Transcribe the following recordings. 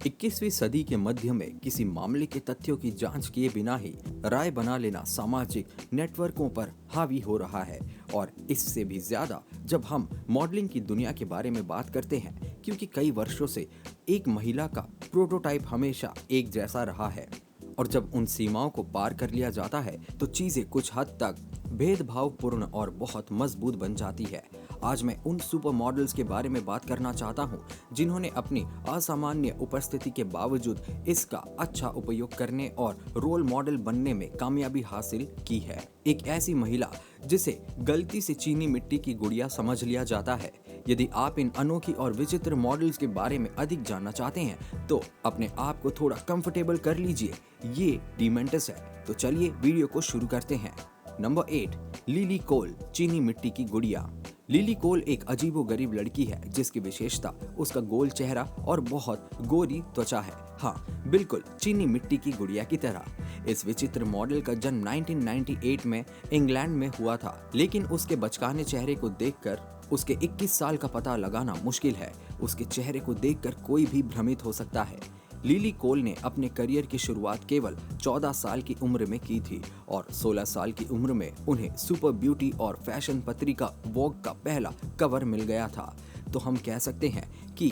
21वीं सदी के मध्य में किसी मामले के तथ्यों की जांच किए बिना ही राय बना लेना सामाजिक नेटवर्कों पर हावी हो रहा है। और इससे भी ज्यादा जब हम मॉडलिंग की दुनिया के बारे में बात करते हैं, क्योंकि कई वर्षों से एक महिला का प्रोटोटाइप हमेशा एक जैसा रहा है। और जब उन सीमाओं को पार कर लिया जाता है तो चीजें कुछ हद तक भेदभावपूर्ण और बहुत मजबूत बन जाती है। आज मैं उन सुपर मॉडल्स के बारे में बात करना चाहता हूं जिन्होंने अपनी असामान्य उपस्थिति के बावजूद इसका अच्छा उपयोग करने और रोल मॉडल बनने में कामयाबी हासिल की है। एक ऐसी महिला जिसे गलती से चीनी मिट्टी की गुड़िया समझ लिया जाता है। यदि आप इन अनोखी और विचित्र मॉडल्स के बारे में अधिक जानना चाहते हैं तो अपने आप को थोड़ा कंफर्टेबल कर लीजिए। ये डीमेंटस है, तो चलिए वीडियो को शुरू करते हैं। नंबर 8, लिली कोल, चीनी मिट्टी की गुड़िया। लिली कोल एक अजीबोगरीब लड़की है जिसकी विशेषता उसका गोल चेहरा और बहुत गोरी त्वचा है। हाँ, बिल्कुल चीनी मिट्टी की गुड़िया की तरह। इस विचित्र मॉडल का जन्म 1998 में इंग्लैंड में हुआ था, लेकिन उसके बचकाने चेहरे को देखकर उसके 21 साल का पता लगाना मुश्किल है। उसके चेहरे को देखकर कोई भी भ्रमित हो सकता है। लिली कोल ने अपने करियर की शुरुआत केवल 14 साल की उम्र में की थी और 16 साल की उम्र में उन्हें सुपर ब्यूटी और फैशन पत्रिका वोग का पहला कवर मिल गया था। तो हम कह सकते हैं कि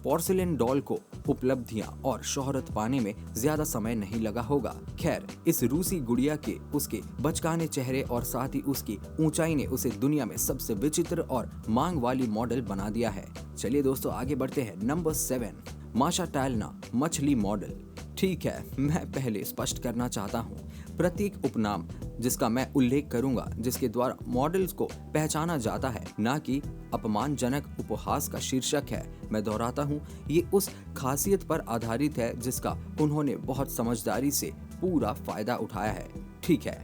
पोर्सिलेन डॉल को उपलब्धियां और शोहरत पाने में ज्यादा समय नहीं लगा होगा। खैर, इस रूसी गुड़िया के उसके बचकाने चेहरे और साथ ही उसकी ऊंचाई ने उसे दुनिया में सबसे विचित्र और मांग वाली मॉडल बना दिया है। चलिए दोस्तों, आगे बढ़ते हैं। नंबर 7, माशा टायलना, मछली मॉडल। ठीक है, मैं पहले स्पष्ट करना चाहता हूँ, प्रत्येक उपनाम जिसका मैं उल्लेख करूंगा जिसके द्वारा मॉडल्स को पहचाना जाता है, ना कि अपमानजनक उपहास का शीर्षक है। मैं दोहराता हूँ, ये उस खासियत पर आधारित है जिसका उन्होंने बहुत समझदारी से पूरा फायदा उठाया है। ठीक है,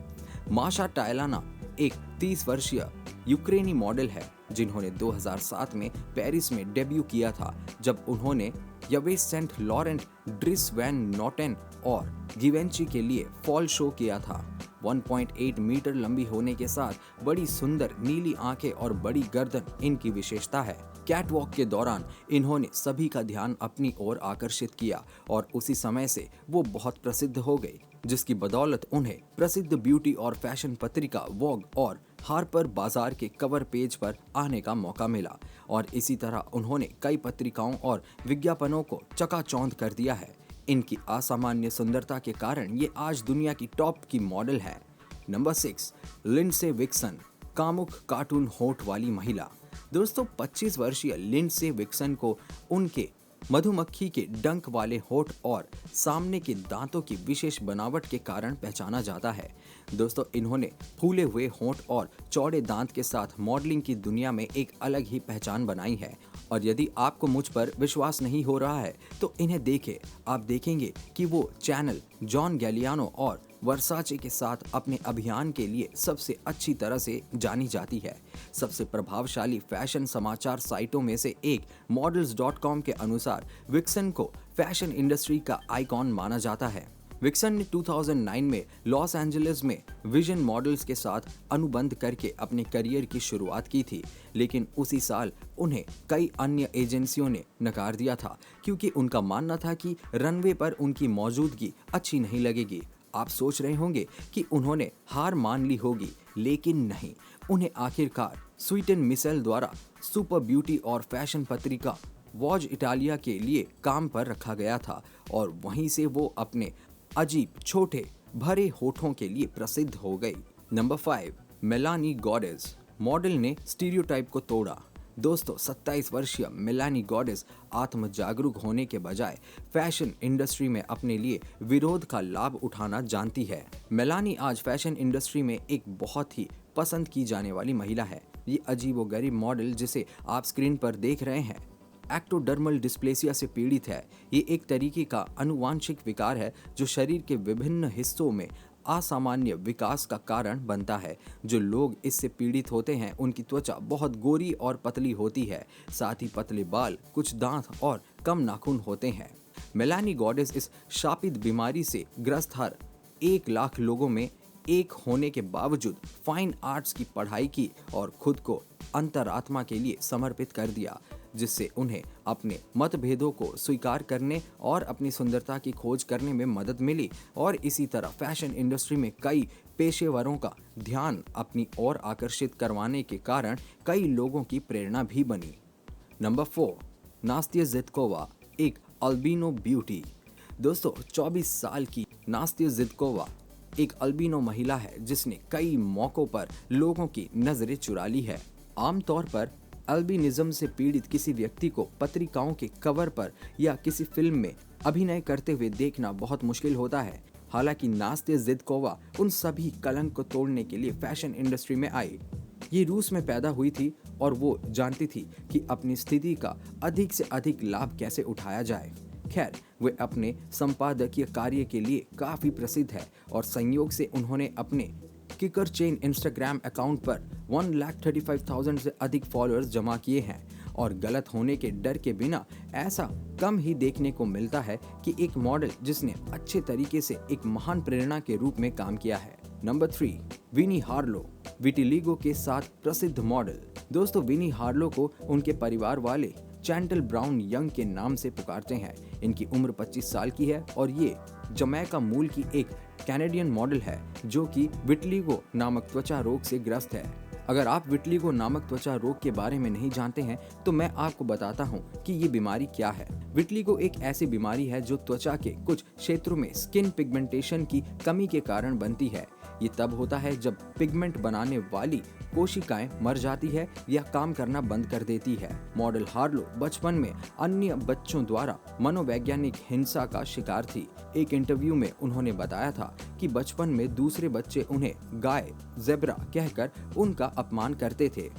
माशा टायलाना एक 30 वर्षीय यूक्रेनी मॉडल है जिन्होंने 2007 में पेरिस में डेब्यू किया था, जब उन्होंने यवेस सेंट लॉरेंट, ड्रिस वैन नोटेन और गिवेंची के लिए फॉल शो किया था। 1.8 मीटर लंबी होने के साथ बड़ी सुंदर नीली आंखें और बड़ी गर्दन इनकी विशेषता है। कैटवॉक के दौरान इन्होंने सभी का ध्यान अपनी ओर आकर्षित किया और उसी समय से वो बहुत प्रसिद्ध हो गई, जिसकी बदौलत उन्हें प्रसिद्ध ब्यूटी और फैशन पत्रिका वोग और हार्पर बाजार के कवर पेज पर आने का मौका मिला। और इसी तरह उन्होंने कई पत्रिकाओं और विज्ञापनों को चकाचौंध कर दिया है। इनकी असामान्य सुंदरता के कारण ये आज दुनिया की टॉप की मॉडल है। नंबर 6, लिंडसे विक्सन, कामुक कार्टून होठ वाली महिला। दोस्तों, 25 वर्षीय लिंडसे विक्सन को उनके मधुमक्खी के डंक वाले होठ और सामने के दांतों की विशेष बनावट के कारण पहचाना जाता है। दोस्तों, इन्होंने फूले हुए होठ और चौड़े दांत के साथ मॉडलिंग की दुनिया में एक अलग ही पहचान बनाई है। और यदि आपको मुझ पर विश्वास नहीं हो रहा है तो इन्हें देखें। आप देखेंगे कि वो चैनल जॉन गैलियानो और वर्साचे के साथ अपने अभियान के लिए सबसे अच्छी तरह से जानी जाती है। सबसे प्रभावशाली फैशन समाचार साइटों में से एक models.com के अनुसार विक्सन को फैशन इंडस्ट्री का आइकॉन माना जाता है। विक्सन ने 2009 में लॉस एंजलिस में विजन मॉडल्स के साथ अनुबंध करके अपने करियर की शुरुआत की थी, लेकिन उसी साल उन्हें कई अन्य एजेंसियों ने नकार दिया था क्योंकि उनका मानना था कि रनवे पर उनकी मौजूदगी अच्छी नहीं लगेगी। आप सोच रहे होंगे कि उन्होंने हार मान ली होगी, लेकिन नहीं। उन्हें आखिरकार स्वीटन मिसेल द्वारा सुपर ब्यूटी और फैशन पत्रिका वॉज इटालिया के लिए काम पर रखा गया था और वहीं से वो अपने अजीब छोटे भरे होठों के लिए प्रसिद्ध हो गई। नंबर 5, मेलानी गॉडेस, मॉडल ने स्टीरियोटाइप को तोड़ा। दोस्तों, 27 वर्षीय मेलानी गॉडेस आत्म जागरूक होने के बजाय फैशन इंडस्ट्री में अपने लिए विरोध का लाभ उठाना जानती है। मेलानी आज फैशन इंडस्ट्री में एक बहुत ही पसंद की जाने वाली महिला है। ये अजीबोगरीब मॉडल जिसे आप स्क्रीन पर देख रहे हैं एक्टोडर्मल डिस्प्लेसिया से पीड़ित है। ये एक तरीके का अनुवांशिक विकार है जो शरीर के विभिन्न हिस्सों में असामान्य विकास का कारण बनता है। जो लोग इससे पीड़ित होते हैं उनकी त्वचा बहुत गोरी और पतली होती है, साथ ही पतले बाल, कुछ दांत और कम नाखून होते हैं। मेलानी गॉडेस इस शापित बीमारी से ग्रस्त हर 1 लाख लोगों में एक होने के बावजूद फाइन आर्ट्स की पढ़ाई की और खुद को अंतरात्मा के लिए समर्पित कर दिया। जिससे उन्हें अपने मतभेदों को स्वीकार करने और अपनी सुंदरता की खोज करने में मदद मिली। और इसी तरह फैशन इंडस्ट्री में कई पेशेवरों का ध्यान अपनी ओर आकर्षित करवाने के कारण कई लोगों की प्रेरणा भी बनी। नंबर 4, नास्तिया ज़िदकोवा, एक अल्बिनो ब्यूटी। दोस्तों 24 साल की नास्तिया ज़िदकोवा एक अल्बिनो महिला है जिसने कई मौकों पर लोगों की नजरें चुरा ली है। आमतौर पर अल्बिनिज्म से पीड़ित किसी व्यक्ति को पत्रिकाओं के कवर पर या किसी फिल्म में अभिनय करते हुए देखना बहुत मुश्किल होता है। हालांकि नास्तिया ज़िदकोवा उन सभी कलंक को तोड़ने के लिए फैशन इंडस्ट्री में आई। ये रूस में पैदा हुई थी और वो जानती थी कि अपनी स्थिति का अधिक से अधिक लाभ कैसे उठाया जाए। खैर, वे अपने संपादकीय कार्य के लिए काफी प्रसिद्ध है और संयोग से उन्होंने अपने किकर चेन इंस्टाग्राम अकाउंट पर 1,35,000 से अधिक फॉलोअर्स जमा किए हैं। और गलत होने के डर के बिना ऐसा कम ही देखने को मिलता है कि एक मॉडल जिसने अच्छे तरीके से एक महान प्रेरणा के रूप में काम किया है। नंबर 3, विनी हार्लो, विटिलिगो के साथ प्रसिद्ध मॉडल। दोस्तों विनी हार्लो को उनके परिवार वाले चैंटल ब्राउन यंग के नाम से पुकारते हैं। इनकी उम्र 25 साल की है और ये जमैका मूल की एक कैनेडियन मॉडल है जो कि विटिलिगो नामक त्वचा रोग से ग्रस्त है। अगर आप विटिलिगो नामक त्वचा रोग के बारे में नहीं जानते हैं तो मैं आपको बताता हूं कि ये बीमारी क्या है। विटिलिगो एक ऐसी बीमारी है जो त्वचा के कुछ क्षेत्रों में स्किन पिगमेंटेशन की कमी के कारण बनती है। ये तब होता है जब पिगमेंट बनाने वाली कोशिकाएं मर जाती है या काम करना बंद कर देती है। मॉडल हार्लो बचपन में अन्य बच्चों द्वारा मनोवैज्ञानिक हिंसा का शिकार थी। एक इंटरव्यू में उन्होंने बताया था कि बचपन में दूसरे बच्चे उन्हें गाय, ज़ेब्रा कहकर उनका अपमान करते थे।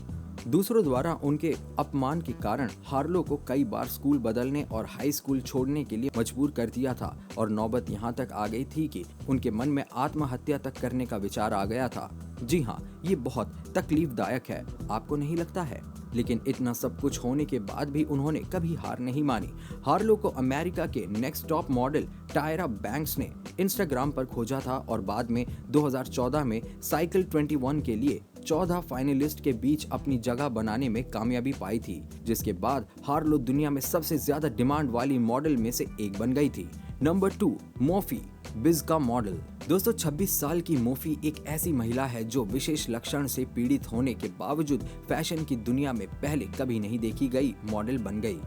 दूसरों द्वारा उनके अपमान के कारण हार्लो को कई बार स्कूल बदलने और हाई स्कूल छोड़ने के लिए मजबूर कर दिया था और नौबत यहाँ तक आ गई थी कि उनके मन में आत्महत्या तक करने का विचार आ गया था। जी हाँ, ये बहुत तकलीफदायक है, आपको नहीं लगता है? लेकिन इतना सब कुछ होने के बाद भी उन्होंने कभी हार नहीं मानी। हार्लो को अमेरिका के नेक्स्ट टॉप मॉडल टायरा बैंक्स ने इंस्टाग्राम पर खोजा था और बाद में 2014 में साइकिल 21 के लिए 14 फाइनलिस्ट के बीच अपनी जगह बनाने में कामयाबी पाई थी, जिसके बाद हार्लो दुनिया में सबसे ज्यादा डिमांड वाली मॉडल में से एक बन गई थी। नंबर 2, मोफी, बिज का मॉडल। दोस्तों 26 साल की मोफी एक ऐसी महिला है जो विशेष लक्षण से पीड़ित होने के बावजूद फैशन की दुनिया में पहले कभी नहीं देखी गई मॉडल बन गई।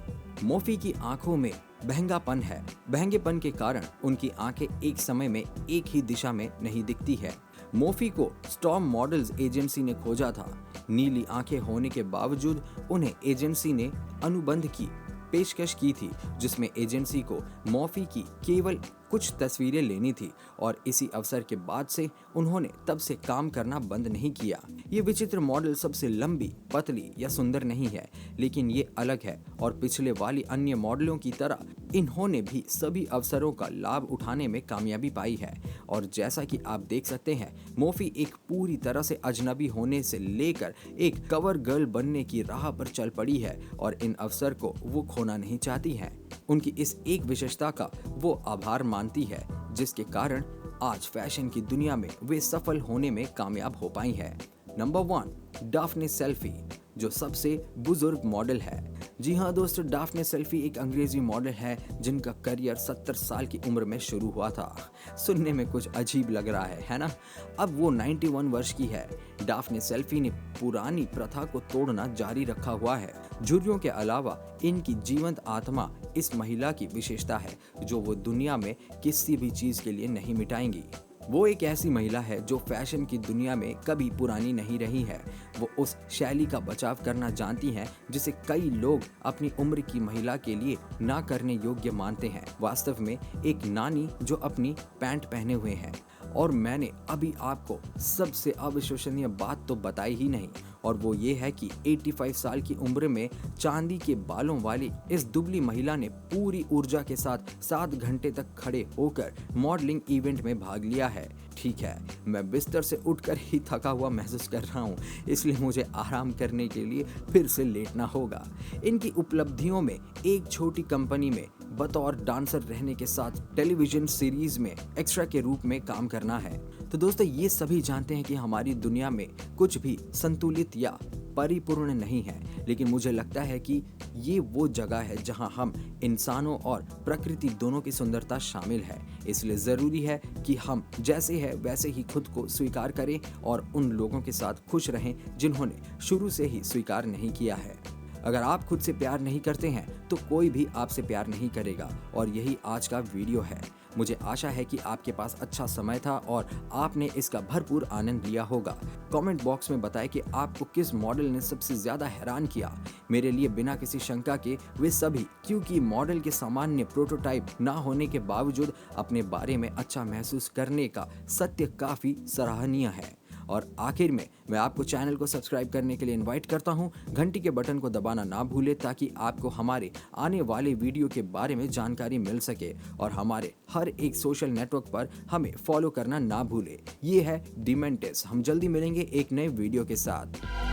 मोफी की आंखों में बहंगापन है। बहंगेपन के कारण उनकी आंखें एक समय में एक ही दिशा में नहीं दिखती है। मोफी को स्टॉर्म मॉडल्स एजेंसी ने खोजा था। नीली आंखें होने के बावजूद उन्हें एजेंसी ने अनुबंध की पेशकश की थी जिसमें एजेंसी को मोफी की केवल कुछ तस्वीरें लेनी थी और इसी अवसर के बाद से उन्होंने तब से काम करना बंद नहीं किया। ये विचित्र मॉडल सबसे लंबी, पतली या सुंदर नहीं है, लेकिन ये अलग है और पिछले वाली अन्य मॉडलों की तरह इन्होंने भी सभी अवसरों का लाभ उठाने में कामयाबी पाई है। और जैसा कि आप देख सकते हैं, मोफी एक पूरी तरह से अजनबी होने से लेकर एक कवर गर्ल बनने की राह पर चल पड़ी है और इन अवसर को वो खोना नहीं चाहती हैं। उनकी इस एक विशेषता का वो आभार मानती है जिसके कारण आज फैशन की दुनिया में वे सफल होने में कामयाब हो पाई है। नंबर 1, डाफने सेल्फी, जो सबसे बुजुर्ग मॉडल है। जी हाँ दोस्तों, डाफने सेल्फी एक अंग्रेजी मॉडल है जिनका करियर 70 साल की उम्र में शुरू हुआ था। सुनने में कुछ अजीब लग रहा है ना? अब वो 91 वर्ष की है। डाफने सेल्फी ने पुरानी प्रथा को तोड़ना जारी रखा हुआ है। झुर्रियों के अलावा इनकी जीवंत आत्मा इस महिला की विशेषता है जो वो दुनिया में किसी भी चीज के लिए नहीं मिटाएंगी। वो एक ऐसी महिला है जो फैशन की दुनिया में कभी पुरानी नहीं रही है। वो उस शैली का बचाव करना जानती हैं जिसे कई लोग अपनी उम्र की महिला के लिए ना करने योग्य मानते हैं। वास्तव में एक नानी जो अपनी पैंट पहने हुए हैं। और मैंने अभी आपको सबसे अविश्वसनीय बात तो बताई ही नहीं, और वो ये है कि 85 साल की उम्र में चांदी के बालों वाली इस दुबली महिला ने पूरी ऊर्जा के साथ 7 घंटे तक खड़े होकर मॉडलिंग इवेंट में भाग लिया है। ठीक है, मैं बिस्तर से उठकर ही थका हुआ महसूस कर रहा हूँ, इसलिए मुझे आराम करने के लिए फिर से लेटना होगा। इनकी उपलब्धियों में एक छोटी कंपनी में बतौर डांसर रहने के साथ टेलीविजन सीरीज में एक्स्ट्रा के रूप में काम करना है। तो दोस्तों, ये सभी जानते हैं कि हमारी दुनिया में कुछ भी संतुलित या परिपूर्ण नहीं है, लेकिन मुझे लगता है कि ये वो जगह है जहां हम इंसानों और प्रकृति दोनों की सुंदरता शामिल है। इसलिए ज़रूरी है कि हम जैसे हैं वैसे ही खुद को स्वीकार करें और उन लोगों के साथ खुश रहें जिन्होंने शुरू से ही स्वीकार नहीं किया है। अगर आप खुद से प्यार नहीं करते हैं तो कोई भी आपसे प्यार नहीं करेगा, और यही आज का वीडियो है। मुझे आशा है कि आपके पास अच्छा समय था और आपने इसका भरपूर आनंद लिया होगा। कमेंट बॉक्स में बताएं कि आपको किस मॉडल ने सबसे ज्यादा हैरान किया। मेरे लिए बिना किसी शंका के वे सभी, क्योंकि मॉडल के सामान्य प्रोटोटाइप ना होने के बावजूद अपने बारे में अच्छा महसूस करने का सत्य काफी सराहनीय है। और आखिर में मैं आपको चैनल को सब्सक्राइब करने के लिए इनवाइट करता हूं। घंटी के बटन को दबाना ना भूलें ताकि आपको हमारे आने वाले वीडियो के बारे में जानकारी मिल सके, और हमारे हर एक सोशल नेटवर्क पर हमें फॉलो करना ना भूलें। ये है डिमेंटिस। हम जल्दी मिलेंगे एक नए वीडियो के साथ।